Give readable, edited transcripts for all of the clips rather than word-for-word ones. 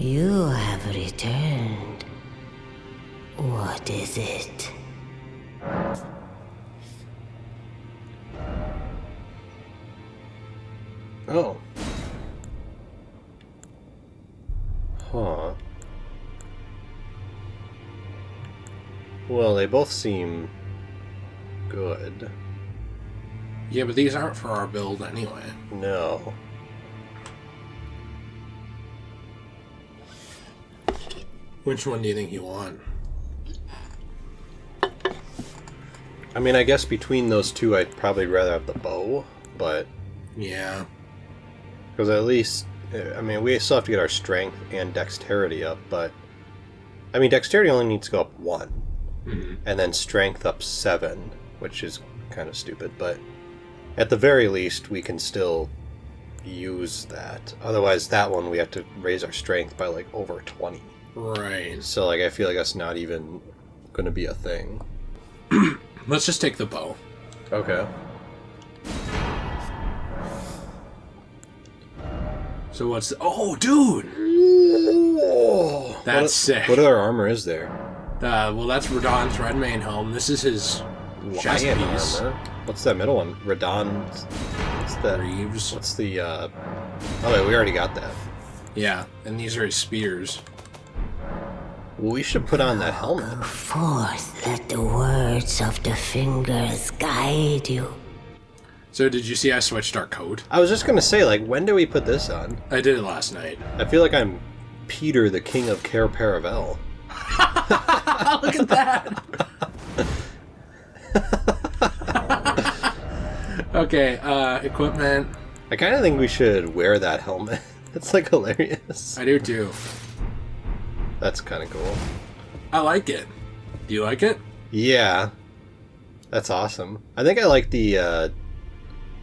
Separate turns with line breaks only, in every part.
You have returned. What is it?
Oh. Huh. Well, they both seem good.
Yeah, but these aren't for our build anyway.
No.
Which one do you think you want?
I mean, I guess between those two, I'd probably rather have the bow, but...
Yeah.
Because at least... I mean, we still have to get our strength and dexterity up, but... I mean, dexterity only needs to go up 1.
Mm-hmm.
And then strength up 7, which is kind of stupid, but... At the very least, we can still use that. Otherwise, that one, we have to raise our strength by, like, over 20.
Right.
So, like, I feel like that's not even going to be a thing.
Let's just take the bow.
Okay.
So what's the... Oh, dude!
Whoa.
That's sick.
What other armor is there?
Well, that's Radahn's red mane helm. This is his chest
Lion
piece.
armor. What's that middle one? Radahn's... What's that?
Reeves.
What's the, Oh, wait, we already got that.
Yeah, and these are his spears.
Well, we should put on that helmet.
Go forth, let the words of the fingers guide you.
So did you see I switched our coat?
I was just going to say, like, when do we put this on?
I did it last night.
I feel like I'm Peter, the king of Care Paravel.
Look at that! Okay, equipment.
I kind of think we should wear that helmet. It's, like, hilarious.
I do too.
That's kind of cool.
I like it. Do you like it?
Yeah. That's awesome. I think I like the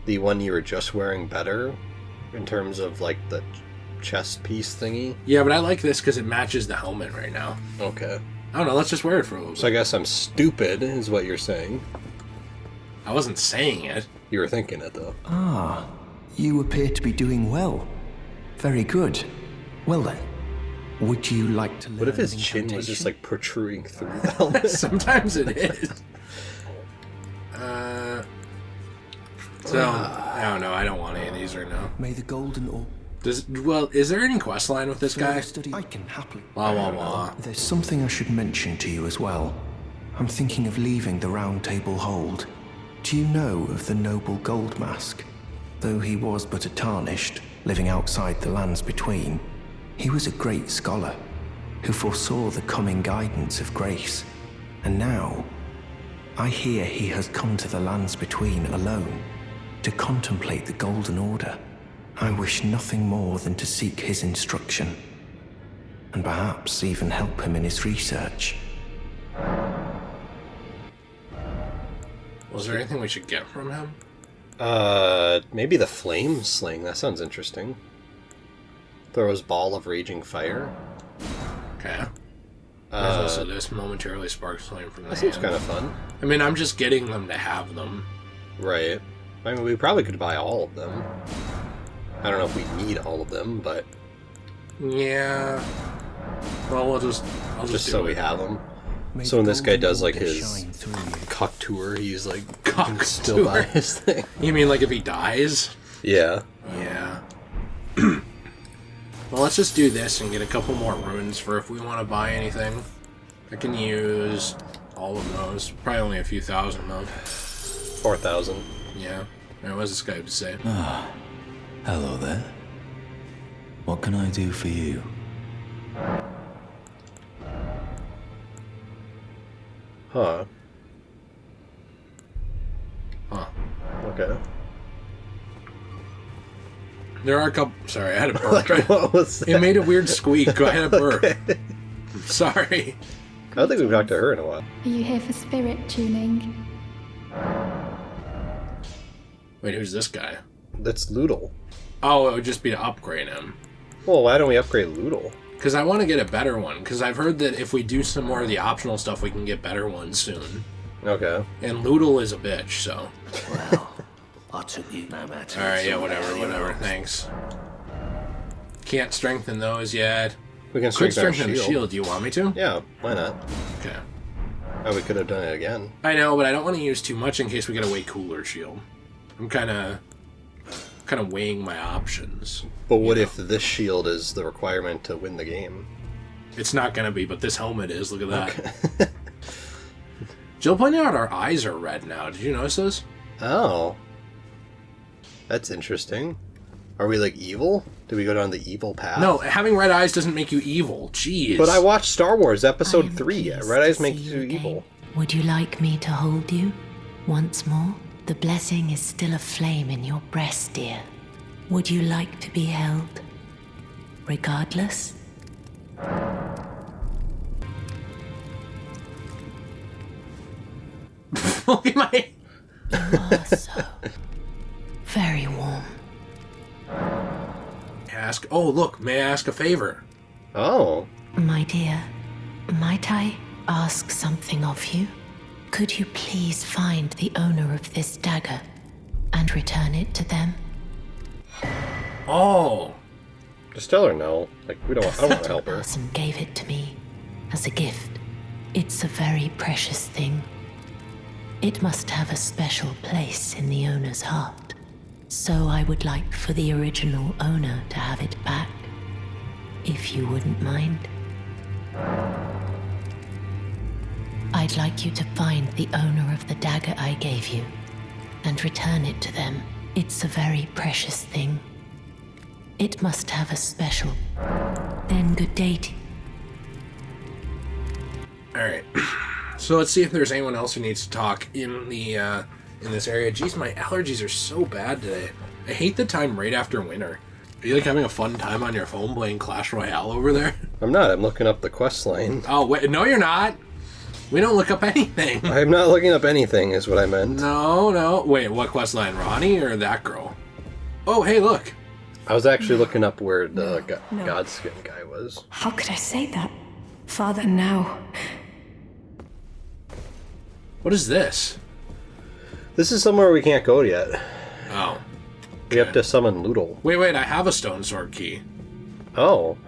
one you were just wearing better in terms of, like, the chest piece thingy.
Yeah, but I like this because it matches the helmet right now.
Okay.
I don't know, let's just wear it for a little bit.
So I guess I'm stupid, is what you're saying.
I wasn't saying it.
You were thinking it, though.
Ah, you appear to be doing well. Very good. Well then, would you like to learn
What if his
an
chin was
incantation?
just, like, protruding through the helmet?
Sometimes it is. I don't know. I don't want any of these right now.
May the golden orb...
Is there any quest line with this guy?
Study. I can happily...
Blah, blah, blah.
There's something I should mention to you as well. I'm thinking of leaving the Roundtable hold. Do you know of the noble Gold Mask? Though he was but a tarnished, living outside the lands between, he was a great scholar who foresaw the coming guidance of grace. And now, I hear he has come to the lands between alone to contemplate the Golden Order. I wish nothing more than to seek his instruction, and perhaps even help him in his research.
Was there anything we should get from him?
Maybe the flame sling. That sounds interesting. Throws ball of raging fire.
Okay. There's also this momentarily sparks flame from the
That seems
hand.
kind of fun.
I mean, I'm just getting them to have them.
Right. I mean, we probably could buy all of them. I don't know if we need all of them, but...
Yeah. Well, I'll just
just
do
so
it.
we have them.
May
So
the
when this guy
golden
does, like,
order
his
shine through you.
cock tour, he's, like,
Cock
can still
tour.
buy his thing.
You mean like if he dies?
Yeah.
Yeah. Well, let's just do this and get a couple more runes for if we want to buy anything. I can use all of those. Probably only a few thousand, though.
4,000.
Yeah. Now, what does this guy have to say?
Hello there. What can I do for you?
Huh.
Huh.
Okay.
There are a couple... Sorry, I had a burp.
What was that?
It made a weird squeak. I had a burp.
Okay.
Sorry.
I don't think we've talked to her in a while.
Are you here for spirit tuning?
Wait, who's this guy?
That's Loodle.
Oh, it would just be to upgrade him.
Well, why don't we upgrade Loodle?
Because I want to get a better one. Because I've heard that if we do some more of the optional stuff, we can get better ones soon.
Okay.
And Loodle is a bitch, so...
Well, utterly no matter.
Alright, yeah, whatever, thanks. Can't strengthen those yet.
We can
Quick
strengthen our
strengthen the shield. Do you want me to?
Yeah, why not?
Okay.
Oh, we could have done it again.
I know, but I don't want to use too much in case we get a way cooler shield. I'm kind of weighing my options.
But what if this shield is the requirement to win the game?
It's not going to be, but this helmet is. Look at that. Okay. Jill pointed out our eyes are red now. Did you notice this?
Oh. That's interesting. Are we, like, evil? Do we go down the evil path?
No, having red eyes doesn't make you evil. Jeez.
But I watched Star Wars Episode 3. Red eyes make you evil.
Would you like me to hold you once more? The blessing is still aflame in your breast, dear. Would you like to be held? Regardless?
Look at my...
You are so very warm.
Oh, look, may I ask a favor?
Oh.
My dear, might I ask something of you? Could you please find the owner of this dagger and return it to them?
Oh.
Just tell her no. Like, I don't want to help her.
The person gave it to me as a gift. It's a very precious thing. It must have a special place in the owner's heart. So I would like for the original owner to have it back, if you wouldn't mind. I'd like you to find the owner of the dagger I gave you and return it to them. It's a very precious thing. It must have a special. Then good day to you.
Alright. So let's see if there's anyone else who needs to talk in the in this area. Jeez, my allergies are so bad today. I hate the time right after winter. Are you like having a fun time on your phone playing Clash Royale over there?
I'm not. I'm looking up the quest line.
Oh, wait. No, you're not. We don't look up anything.
I'm not looking up anything, is what I meant.
No. Wait, what quest line? Ranni or that girl? Oh, hey, look.
I was actually looking up where the Godskin guy was.
How could I say that? Father, now.
What is this?
This is somewhere we can't go yet.
Oh. Okay.
We have to summon Loodle.
Wait, I have a stone sword key.
Oh.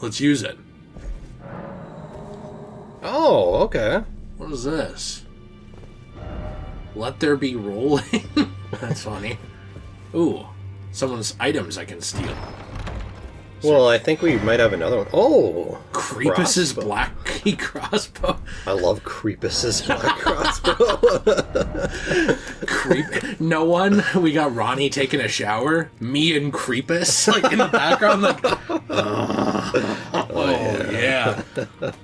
Let's use it.
Oh, okay.
What is this? Let there be rolling? That's funny. Ooh, someone's items I can steal.
Well, I think we might have another one. Oh!
Creepus's black key crossbow.
I love Creepus's black crossbow.
No one. We got Ranni taking a shower. Me and Creepus, like in the background, like. Oh yeah.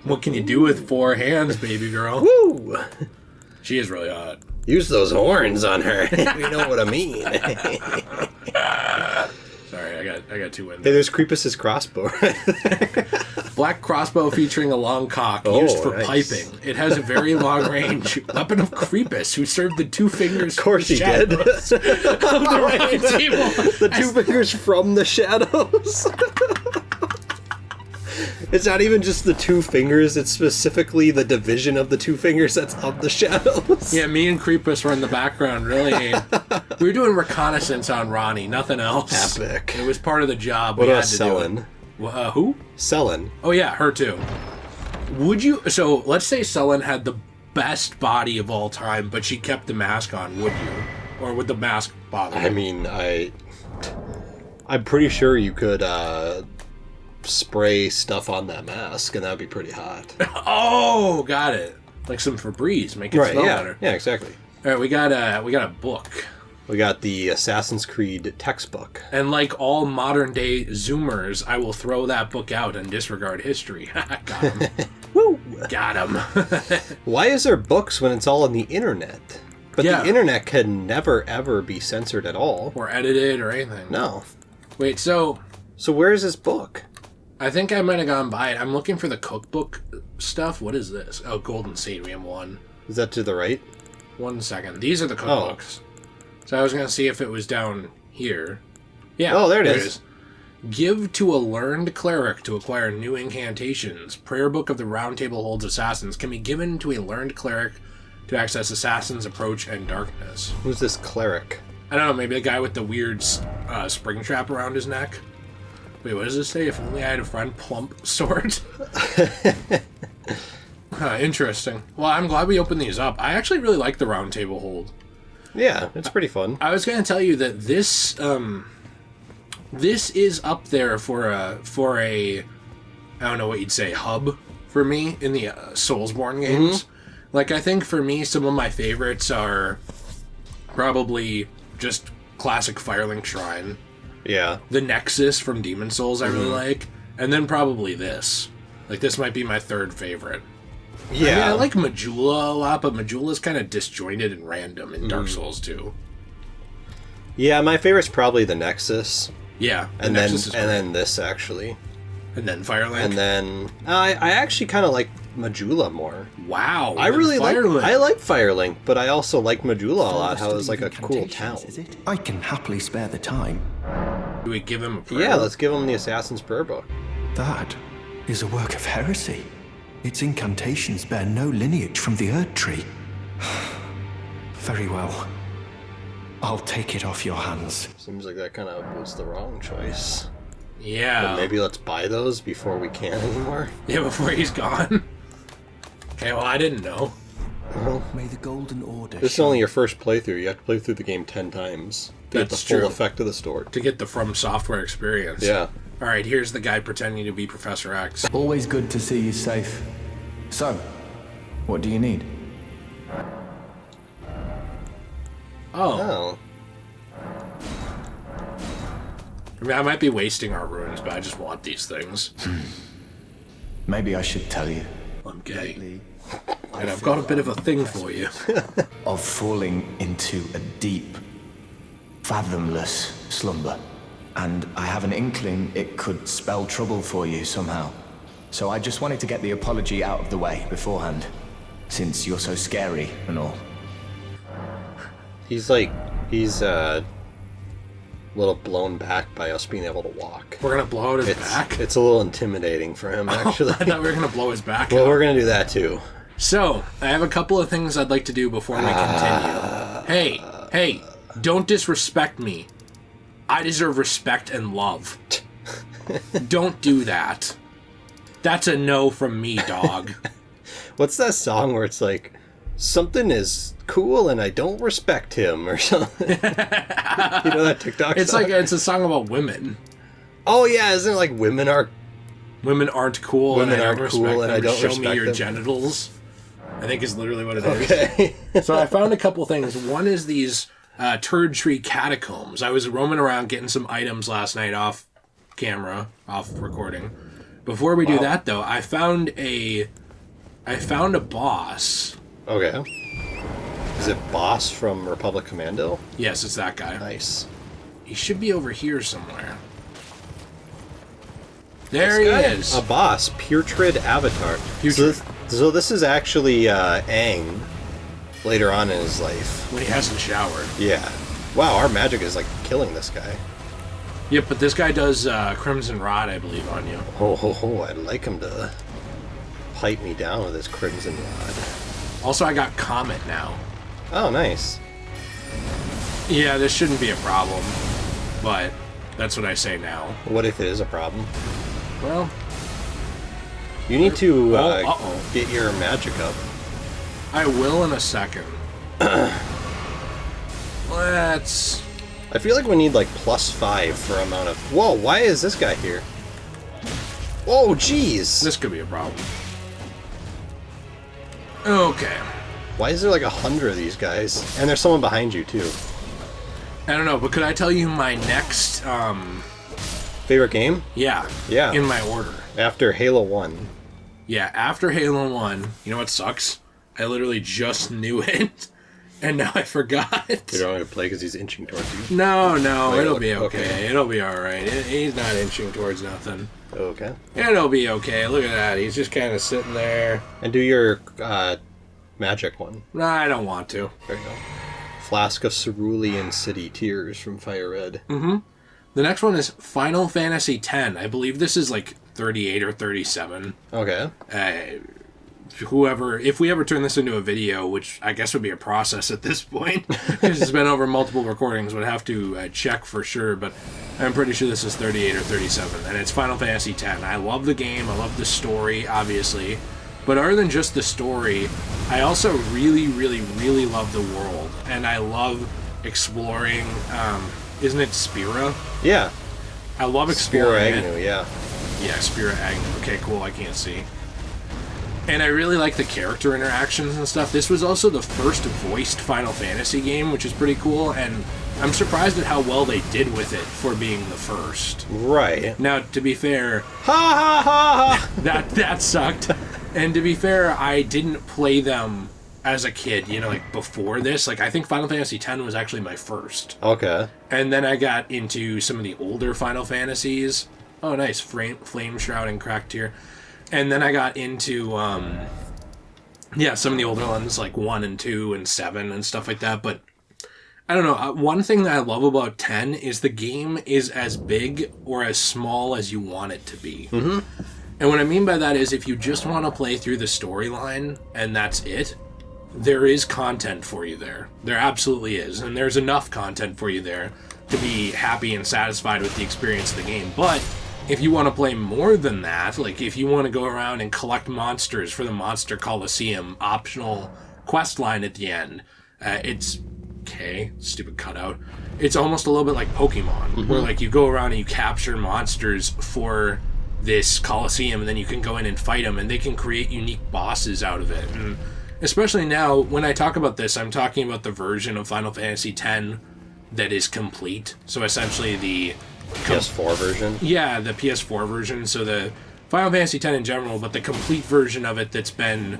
What can you do with 4 hands, baby girl?
Woo!
She is really hot.
Use those horns on her. You know what I mean.
Sorry, I got 2 in
Hey,
there.
there's Creepus's crossbow.
Black crossbow featuring a long cock used for
nice.
piping. It has a very long range. Weapon of Creepus, who served the 2 fingers.
Of course he did.
of the round table.
The 2 fingers from the shadows. It's not even just the 2 fingers, it's specifically the division of the 2 fingers that's of the shadows.
Yeah, me and Creepus were in the background, really. We were doing reconnaissance on Ranni, nothing else.
Epic.
It was part of the job.
What
we
about
had to
Selen?
do it. Who?
Selen.
Oh yeah, her too. Would you... So, let's say Selen had the best body of all time, but she kept the mask on, would you? Or would the mask bother you?
I mean, I'm pretty sure you could spray stuff on that mask, and that would be pretty hot.
Oh, got it. Like some Febreze, make it smell better.
Yeah, exactly.
All right, we got a book.
We got the Assassin's Creed textbook.
And like all modern-day Zoomers, I will throw that book out and disregard history. Got him.
Woo!
Got him.
Why is there books when it's all on the internet? But
Yeah.
the internet can never, ever be censored at all.
Or edited or anything.
No.
Wait, so
So where is this book?
I think I might have gone by it. I'm looking for the cookbook stuff. What is this? Oh, Golden Seed. We have 1.
Is that to the right?
1 second. These are the cookbooks. So I was going to see if it was down here. Yeah.
Oh, there it is.
Give to a learned cleric to acquire new incantations. Prayer Book of the Roundtable holds assassins. Can be given to a learned cleric to access assassins' approach and darkness.
Who's this cleric?
I don't know. Maybe the guy with the weird spring trap around his neck. Wait, what does it say? If only I had a friend, plump sword. Interesting. Well, I'm glad we opened these up. I actually really like the Roundtable hold.
Yeah, it's pretty fun.
I was going to tell you that this is up there for a I don't know what you'd say, hub for me in the Soulsborne games. Like, I think for me, some of my favorites are probably just classic Firelink Shrine.
Yeah.
The Nexus from Demon Souls I really like. And then probably this. Like, this might be my third favorite.
Yeah.
I mean, I like Majula a lot, but Majula's kind of disjointed and random in Dark Souls 2.
Yeah, my favorite's probably the Nexus.
Yeah,
And then this, actually.
And then Firelink.
And then I actually kind of like Majula more.
Wow.
I really
Firelink.
like Firelink, but I also like Majula a lot. How it's like a cool town.
Is it? I can happily spare the time.
Do we give him a prayer?
Yeah, let's give him the Assassin's Prayer book.
That is a work of heresy. Its incantations bear no lineage from the Erd Tree. Very well. I'll take it off your hands.
Seems like that kind of was the wrong choice.
Yeah.
But maybe let's buy those before we can anymore.
Yeah, before he's gone. Okay, well, I didn't know.
May the Golden Order.
This is only your first playthrough. You have to play through the game 10 times to get the
That's
full
true.
effect of the story.
To get the From Software experience.
Yeah.
Alright, here's the guy pretending to be Professor X.
Always good to see you safe. So, what do you need?
Oh.
Oh.
I mean, I might be wasting our runes, but I just want these things.
Maybe I should tell you.
I'm gay. And I've got a bit of a thing for you.
Of falling into a deep, fathomless slumber. And I have an inkling it could spell trouble for you somehow. So I just wanted to get the apology out of the way beforehand, since you're so scary and all.
He's a little blown back by us being able to walk.
We're gonna blow out his back?
It's a little intimidating for him, actually.
I thought we were gonna blow his back
Well,
out.
we're going to do that, too.
So, I have a couple of things I'd like to do before we continue. Hey, don't disrespect me. I deserve respect and love. Don't do that. That's a no from me, dog.
What's that song where it's like, something is cool and I don't respect him, or something? You know that TikTok
It's
song?
like, it's a song about women.
Oh, yeah, isn't it like women
Women aren't cool
Women
and I don't
aren't cool
respect
and
them.
I don't
Show
respect
me your
them.
genitals. I think is literally what it is.
Okay.
So I found a couple things. One is these Turd Tree catacombs. I was roaming around getting some items last night off camera, off recording. Before we do that, though, I found a boss.
Okay. Is it Boss from Republic Commando?
Yes, it's that guy.
Nice.
He should be over here somewhere. There
This
he
guy,
is.
A boss, Putrid Avatar.
Putrid.
So this is actually Aang later on in his life.
When he hasn't showered.
Yeah. Wow, our magic is like killing this guy.
Yep, but this guy does Crimson Rod, I believe, on you.
I'd like him to pipe me down with his Crimson Rod.
Also, I got Comet now.
Oh, nice.
Yeah, this shouldn't be a problem, but that's what I say now.
What if it is a problem?
Well,
You need to
uh-oh.
get your magic up.
I will in a second. Let's...
I feel like we need like +5 for amount of... Whoa, why is this guy here? Whoa, jeez!
This could be a problem. Okay.
Why is there like 100 of these guys? And there's someone behind you, too.
I don't know, but could I tell you my next,
Favorite game?
yeah.
Yeah.
In my order.
After Halo 1.
Yeah, after Halo 1, you know what sucks? I literally just knew it, and now I forgot.
You don't want to play because he's inching towards you.
No,
Wait,
it'll be okay.
okay.
It'll be alright. He's not inching towards nothing.
Okay.
It'll be okay. Look at that. He's just kind of sitting there.
And do your magic one.
Nah, I don't want to.
There you go. Flask of Cerulean City Tears from Fire Red.
The next one is Final Fantasy X. I believe this is like 38 or 37.
Okay.
if we ever turn this into a video, which I guess would be a process at this point, because it's been over multiple recordings, would have to check for sure, but I'm pretty sure this is 38 or 37, and it's Final Fantasy X. I love the game, I love the story, obviously, but other than just the story, I also really, really, really love the world, and I love exploring, isn't it Spira?
Yeah.
I love exploring
Agnew, yeah.
Yeah, Spira Agnew. Okay, cool, I can't see. And I really like the character interactions and stuff. This was also the first voiced Final Fantasy game, which is pretty cool, and I'm surprised at how well they did with it for being the first.
Right.
Now, to be fair...
Ha ha ha ha!
That sucked. And to be fair, I didn't play them as a kid, you know, like before this. Like, I think Final Fantasy X was actually my first.
Okay.
And then I got into some of the older Final Fantasies. Oh, nice. Flame Shroud and Cracked Tear. And then I got into, some of the older ones, like 1 and 2 and 7 and stuff like that. But, I don't know, one thing that I love about 10 is the game is as big or as small as you want it to be.
Mm-hmm.
And what I mean by that is if you just want to play through the storyline and that's it, there is content for you there. There absolutely is. And there's enough content for you there to be happy and satisfied with the experience of the game. But if you want to play more than that, like if you want to go around and collect monsters for the Monster Coliseum optional quest line at the end, it's... Okay, stupid cutout. It's almost a little bit like Pokemon, where like you go around and you capture monsters for this Coliseum, and then you can go in and fight them, and they can create unique bosses out of it. And especially now, when I talk about this, I'm talking about the version of Final Fantasy X that is complete. So essentially the...
PS4 version?
Yeah, the PS4 version. So the Final Fantasy X in general, but the complete version of it that's been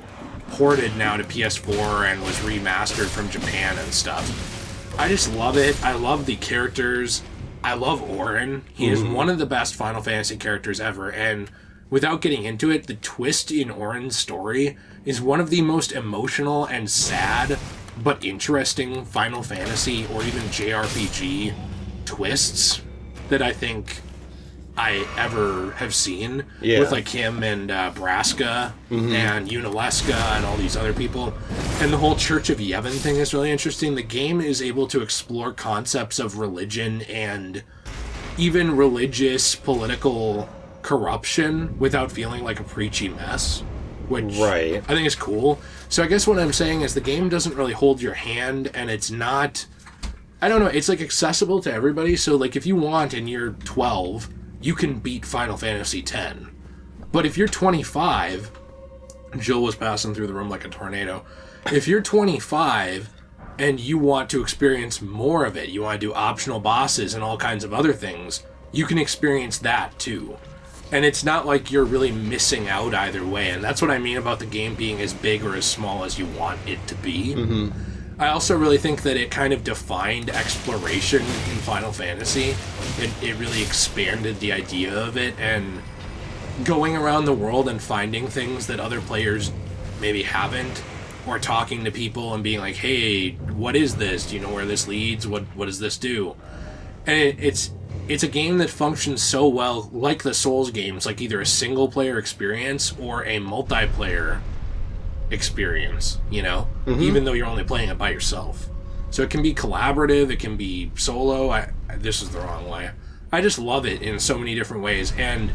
ported now to PS4 and was remastered from Japan and stuff. I just love it. I love the characters. I love Auron. He is one of the best Final Fantasy characters ever, and without getting into it, the twist in Auron's story is one of the most emotional and sad but interesting Final Fantasy or even JRPG twists that I think I ever have seen, with like him and Braska and Unalesca and all these other people. And the whole Church of Yevon thing is really interesting. The game is able to explore concepts of religion and even religious political corruption without feeling like a preachy mess, which I think is cool. So I guess what I'm saying is the game doesn't really hold your hand, and it's not... I don't know, it's like accessible to everybody. So like if you want and you're 12... you can beat Final Fantasy X. But if you're 25, Jill was passing through the room like a tornado. If you're 25 and you want to experience more of it, you want to do optional bosses and all kinds of other things, you can experience that too. And it's not like you're really missing out either way. And that's what I mean about the game being as big or as small as you want it to be. I also really think that it kind of defined exploration in Final Fantasy. It really expanded the idea of it, and going around the world and finding things that other players maybe haven't, or talking to people and being like, hey, what is this? Do you know where this leads? What does this do? And it's a game that functions so well, like the Souls games, like either a single player experience or a multiplayer experience, you know, even though you're only playing it by yourself. So it can be collaborative, it can be solo. This is the wrong way. I just love it in so many different ways, and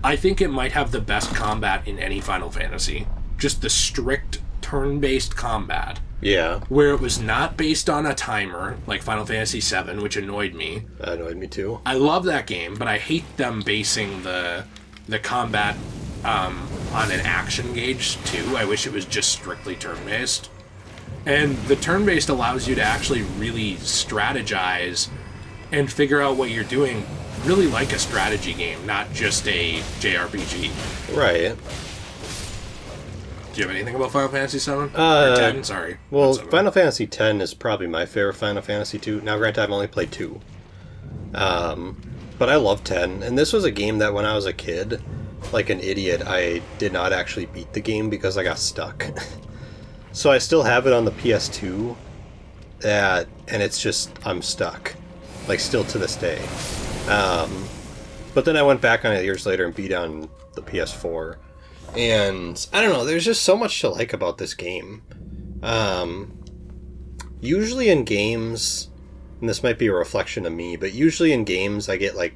I think it might have the best combat in any Final Fantasy. Just the strict turn-based combat.
Yeah.
Where it was not based on a timer, like Final Fantasy VII, which annoyed me.
That annoyed me too.
I love that game, but I hate them basing the combat on an action gauge too. I wish it was just strictly turn-based. And the turn-based allows you to actually really strategize and figure out what you're doing, really like a strategy game, not just a JRPG.
Right.
Do you have anything about Final Fantasy VII? Or 10, sorry.
Well, Final Fantasy X is probably my favorite Final Fantasy 2. Now, granted, I've only played 2. But I love 10, and this was a game that when I was a kid, like an idiot, I did not actually beat the game because I got stuck. So I still have it on the PS2, and it's just, I'm stuck. Like, still to this day. But then I went back on it years later and beat on the PS4. And I don't know, there's just so much to like about this game. Usually in games, and this might be a reflection of me, but usually in games I get like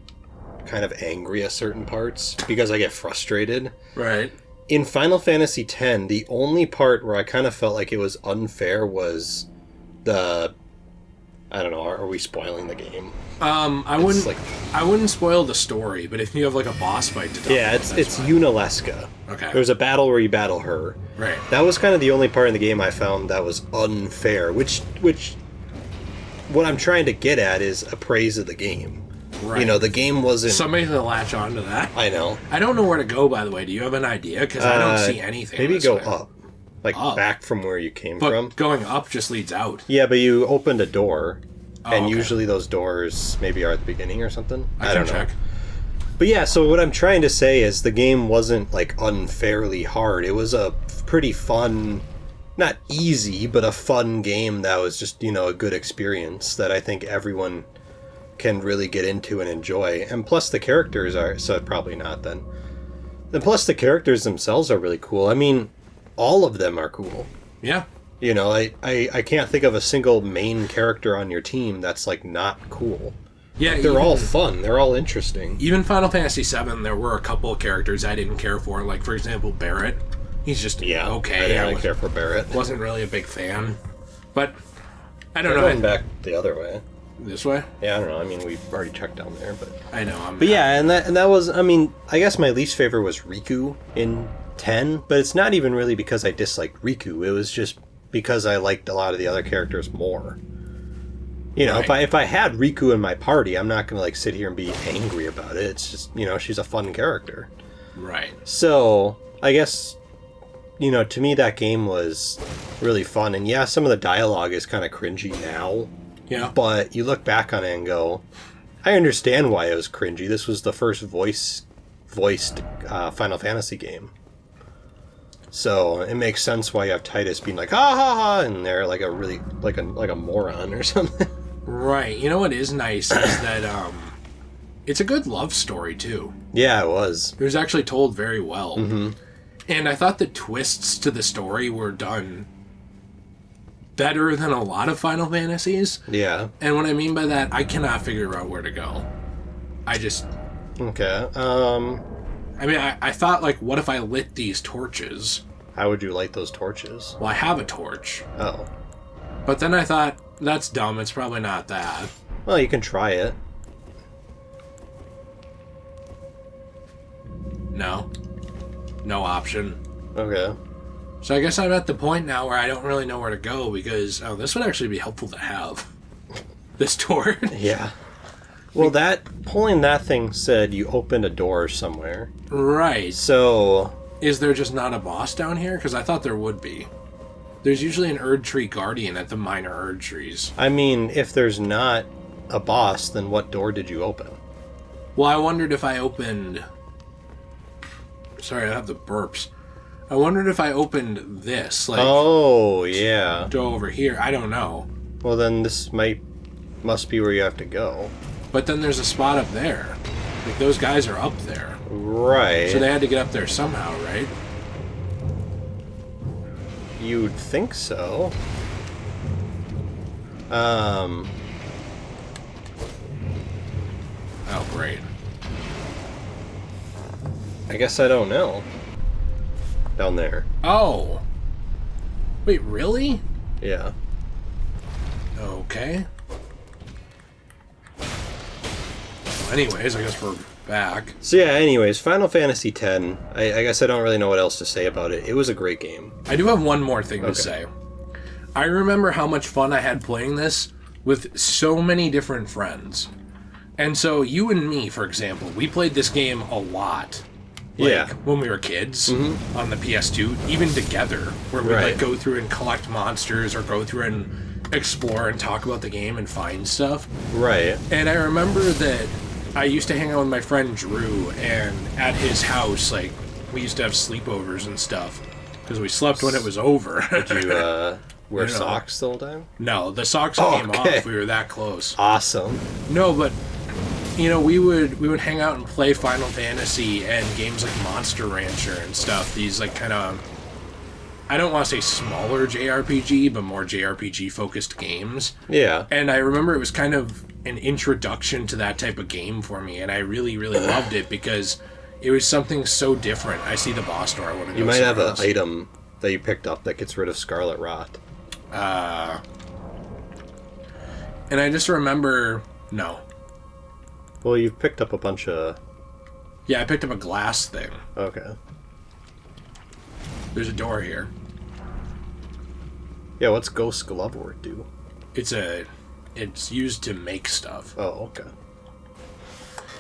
kind of angry at certain parts because I get frustrated.
Right.
In Final Fantasy X, the only part where I kind of felt like it was unfair was the... I don't know, are we spoiling the game?
I wouldn't spoil the story, but if you have like a boss fight to talk about,
it's Unalesca.
Okay.
There's a battle where you battle her.
Right.
That was kind of the only part in the game I found that was unfair, which what I'm trying to get at is a praise of the game.
Right.
You know, the game wasn't...
Somebody to latch on to that.
I know.
I don't know where to go, by the way. Do you have an idea? Because I don't see anything.
Maybe go
way.
up. Like,
Up.
back from where you came
But
from.
going up just leads out.
Yeah, but you opened a door, and
okay.
usually those doors maybe are at the beginning or something.
I
don't
can
know.
check.
But yeah, so what I'm trying to say is the game wasn't, like, unfairly hard. It was a pretty fun... Not easy, but a fun game that was just, you know, a good experience that I think everyone can really get into and enjoy. And plus the characters are... So probably not then. And plus the characters themselves are really cool. I mean, all of them are cool.
Yeah.
You know, I can't think of a single main character on your team that's, like, not cool.
Yeah,
They're all fun. They're all interesting.
Even Final Fantasy VII, there were a couple of characters I didn't care for. Like, for example, Barrett. He's just okay.
I didn't really care for Barrett.
Wasn't really a big fan. But, I don't
We're
know.
going back the other way.
This way?
Yeah, I don't know. I mean, we've already checked down there, but...
I know.
But yeah, and that was... I mean, I guess my least favorite was Riku in 10, but it's not even really because I disliked Riku. It was just because I liked a lot of the other characters more. You know,
Right.
if I had Riku in my party, I'm not going to, like, sit here and be angry about it. It's just, you know, she's a fun character.
Right.
So, I guess... You know, to me, that game was really fun. And yeah, some of the dialogue is kind of cringy now.
Yeah.
But you look back on it and go, I understand why it was cringy. This was the first voiced Final Fantasy game. So it makes sense why you have Titus being like, ha ha ha, and they're like a really, like a moron or something.
Right. You know what is nice is that it's a good love story, too.
Yeah, it was.
It was actually told very well.
Mm-hmm.
And I thought the twists to the story were done better than a lot of Final Fantasies.
Yeah.
And what I mean by that, I cannot figure out where to go. I just...
Okay.
I mean, I thought, like, what if I lit these torches?
How would you light those torches?
Well, I have a torch.
Oh.
But then I thought, that's dumb. It's probably not that.
Well, you can try it.
No. No option.
Okay.
So I guess I'm at the point now where I don't really know where to go because this would actually be helpful to have. This torch.
Yeah. Well, pulling that thing said you opened a door somewhere.
Right.
So...
Is there just not a boss down here? Because I thought there would be. There's usually an Erd Tree Guardian at the minor Erd Trees.
I mean, if there's not a boss, then what door did you open?
Well, I wondered if I opened... Sorry, I have the burps. I wondered if I opened this, like...
Oh, yeah.
Go over here. I don't know.
Well, then this must be where you have to go.
But then there's a spot up there. Like, those guys are up there.
Right.
So they had to get up there somehow, right?
You'd think so. Oh,
great.
I guess I don't know. Down there.
Oh! Wait, really?
Yeah.
Okay. Well, anyways, I guess we're back.
So yeah, anyways, Final Fantasy X, I guess I don't really know what else to say about it. It was a great game.
I do have one more thing to
Okay.
say. I remember how much fun I had playing this with so many different friends. And so you and me, for example, we played this game a lot. Like,
Yeah.
when we were kids on the PS2, even together, where we'd
Right.
like go through and collect monsters or go through and explore and talk about the game and find stuff.
Right.
And I remember that I used to hang out with my friend Drew, and at his house, like, we used to have sleepovers and stuff because we slept when it was over.
Did you wear
You know.
socks the whole time?
No, the socks
Oh,
came
okay.
off. We were that close.
Awesome.
No, but we would hang out and play Final Fantasy and games like Monster Rancher and stuff. These like kind of, I don't want to say smaller JRPG, but more JRPG focused games.
Yeah.
And I remember it was kind of an introduction to that type of game for me, and I really, really loved it because it was something so different. I see the boss door. I want to go.
You might have an item that you picked up that gets rid of Scarlet Rot.
And I just remember, no.
Well, you've picked up a bunch of...
Yeah, I picked up a glass thing.
Okay.
There's a door here.
Yeah, what's Ghost Glovewort do?
It's used to make stuff.
Oh, okay.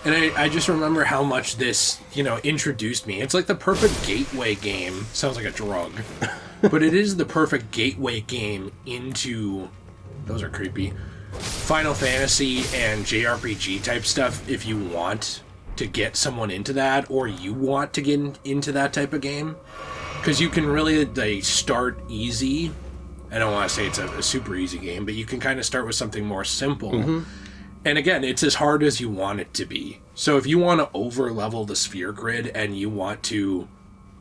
And I just remember how much this, introduced me. It's like the perfect gateway game. Sounds like a drug. But it is the perfect gateway game into... Those are creepy. Final Fantasy and JRPG type stuff if you want to get someone into that, or you want to get into that type of game. Because you can really start easy. I don't want to say it's a super easy game, but you can kind of start with something more simple. Mm-hmm. And again, it's as hard as you want it to be. So if you want to over-level the sphere grid and you want to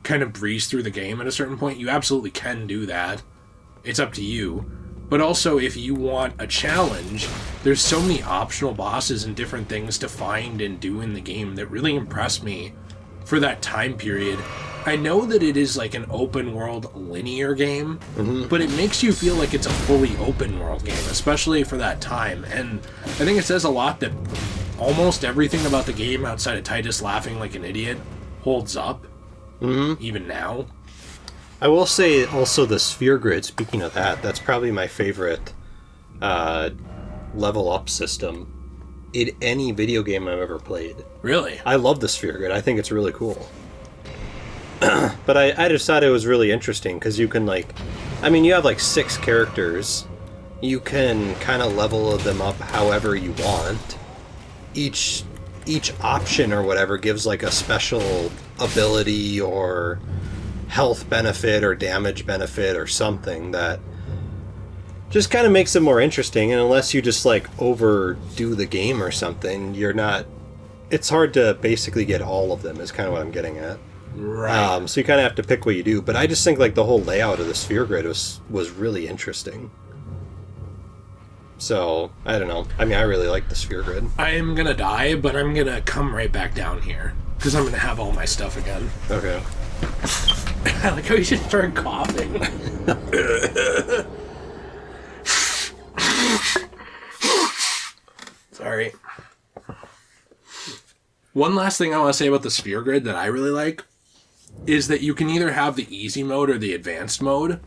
kind of breeze through the game at a certain point, you absolutely can do that. It's up to you. But also, if you want a challenge, there's so many optional bosses and different things to find and do in the game that really impressed me for that time period. I know that it is like an open world linear game, but it makes you feel like it's a fully open world game, especially for that time. And I think it says a lot that almost everything about the game outside of Titus laughing like an idiot holds up, even now.
I will say also the sphere grid, speaking of that, that's probably my favorite level up system in any video game I've ever played.
Really?
I love the sphere grid. I think it's really cool. But I just thought it was really interesting because you can you have 6 characters. You can kind of level them up however you want. Each option or whatever gives a special ability or health benefit or damage benefit or something that just kind of makes it more interesting. And unless you just overdo the game or something, it's hard to basically get all of them is kind of what I'm getting at.
Right.
So you kind of have to pick what you do. But I just think the whole layout of the sphere grid was really interesting. So, I don't know. I really like the sphere grid.
I am going to die, but I'm going to come right back down here. Because I'm going to have all my stuff again.
Okay.
I like how you just started coughing. Sorry. One last thing I want to say about the sphere grid that I really like is that you can either have the easy mode or the advanced mode.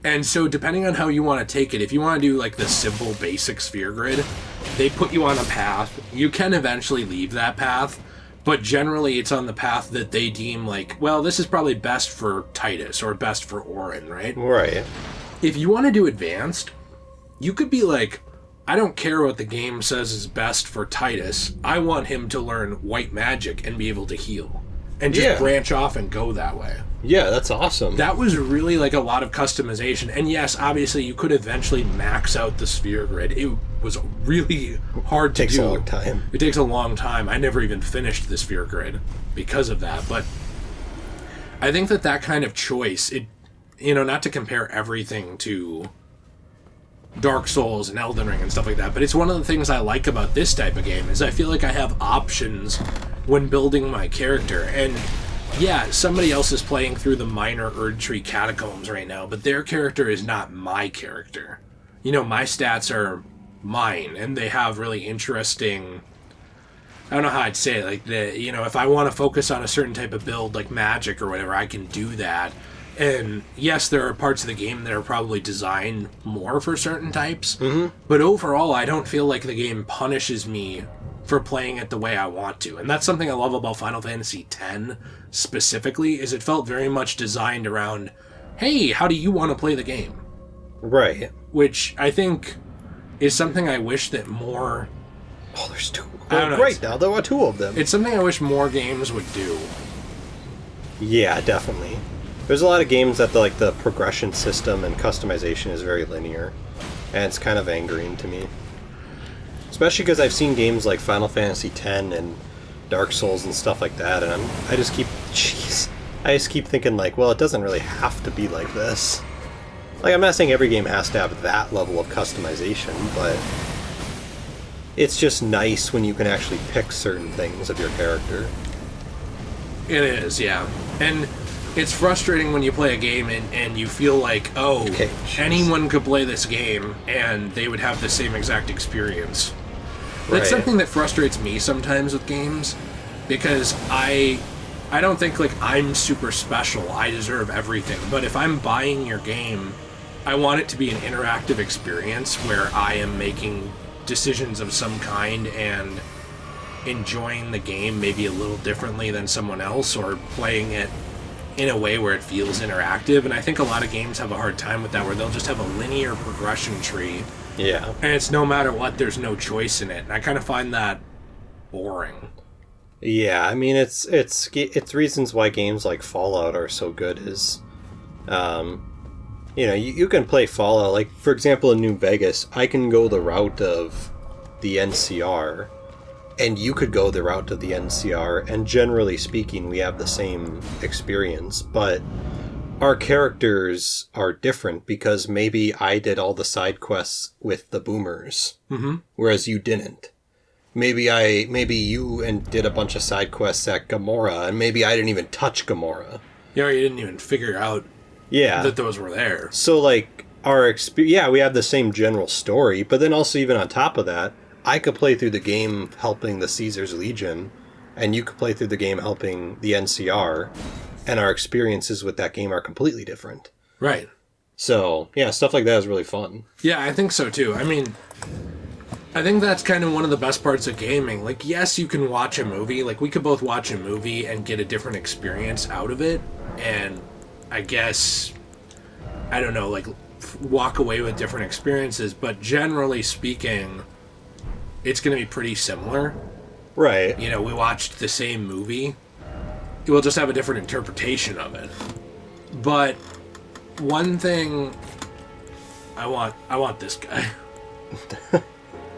And so depending on how you want to take it, if you want to do the simple basic sphere grid, they put you on a path. You can eventually leave that path, but generally it's on the path that they deem this is probably best for Titus or best for Orin, right?
Right.
If you want to do advanced, you could be I don't care what the game says is best for Titus. I want him to learn white magic and be able to heal. And just branch off and go that way.
Yeah, that's awesome.
That was really a lot of customization. And yes, obviously you could eventually max out the sphere grid. It was really hard to do.
It takes a long time.
It takes a long time. I never even finished the sphere grid because of that. But I think that kind of choice, not to compare everything to Dark Souls and Elden Ring and stuff like that, but it's one of the things I like about this type of game is I feel like I have options when building my character. And yeah, somebody else is playing through the minor Erdtree catacombs right now, but their character is not my character. My stats are mine, and they have really interesting... I don't know how I'd say it. If I want to focus on a certain type of build, like magic or whatever, I can do that. And yes, there are parts of the game that are probably designed more for certain types, but overall, I don't feel like the game punishes me for playing it the way I want to. And that's something I love about Final Fantasy X specifically, is it felt very much designed around, hey, how do you want to play the game?
Right.
Which I think is something I wish that more...
Oh, there's 2.
Great,
now there are 2 of them.
It's something I wish more games would do.
Yeah, definitely. There's a lot of games that the progression system and customization is very linear, and it's kind of angering to me. Especially because I've seen games like Final Fantasy X and Dark Souls and stuff like that, and I just keep thinking like, well, it doesn't really have to be like this. Like, I'm not saying every game has to have that level of customization, but it's just nice when you can actually pick certain things of your character.
It is, yeah. And it's frustrating when you play a game and you feel like, oh, okay, anyone could play this game and they would have the same exact experience. Right. That's something that frustrates me sometimes with games, because I don't think, like, I'm super special, I deserve everything, but if I'm buying your game, I want it to be an interactive experience where I am making decisions of some kind and enjoying the game maybe a little differently than someone else, or playing it in a way where it feels interactive. And I think a lot of games have a hard time with that, where they'll just have a linear progression tree.
Yeah.
And it's no matter what, there's no choice in it. And I kind of find that boring.
Yeah, I mean, it's reasons why games like Fallout are so good is, you can play Fallout, like, for example, in New Vegas, I can go the route of the NCR, and you could go the route of the NCR, and generally speaking, we have the same experience, but our characters are different because maybe I did all the side quests with the boomers, whereas you didn't. Maybe you did a bunch of side quests at Gamora, and maybe I didn't even touch Gamora.
Yeah, or you didn't even figure out that those were there.
So, like, we have the same general story, but then also even on top of that, I could play through the game helping the Caesar's Legion, and you could play through the game helping the NCR, and our experiences with that game are completely different.
Right.
So, yeah, stuff like that is really fun.
Yeah, I think so, too. I mean, I think that's kind of one of the best parts of gaming. Like, yes, you can watch a movie. Like, we could both watch a movie and get a different experience out of it, and I guess, I don't know, like, walk away with different experiences, but generally speaking, it's going to be pretty similar.
Right.
You know, we watched the same movie. We'll just have a different interpretation of it. But one thing I want this guy.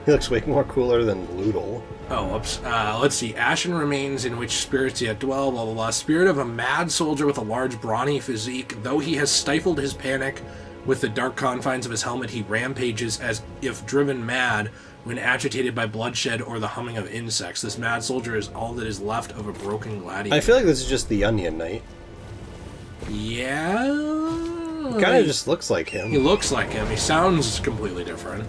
He looks way more cooler than Loodle.
Oh, oops. Let's see. Ashen remains in which spirits yet dwell, blah, blah, blah. Spirit of a mad soldier with a large brawny physique. Though he has stifled his panic with the dark confines of his helmet, he rampages as if driven mad when agitated by bloodshed or the humming of insects. This mad soldier is all that is left of a broken gladiator.
I feel like this is just the Onion Knight.
Yeah?
He kind of just looks like him.
He looks like him. He sounds completely different.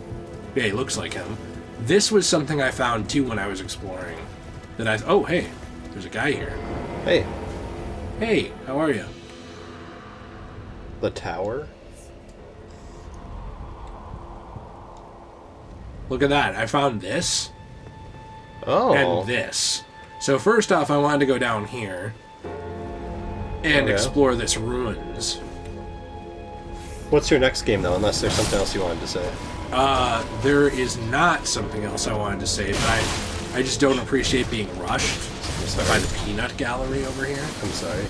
Yeah, he looks like him. This was something I found, too, when I was exploring. Oh, hey, there's a guy here.
Hey.
Hey, how are you?
The tower?
Look at that. I found this.
Oh.
And this. So first off, I wanted to go down here and explore this ruins.
What's your next game, though, unless there's something else you wanted to say?
There is not something else I wanted to say, but I just don't appreciate being rushed by the peanut gallery over here.
I'm sorry.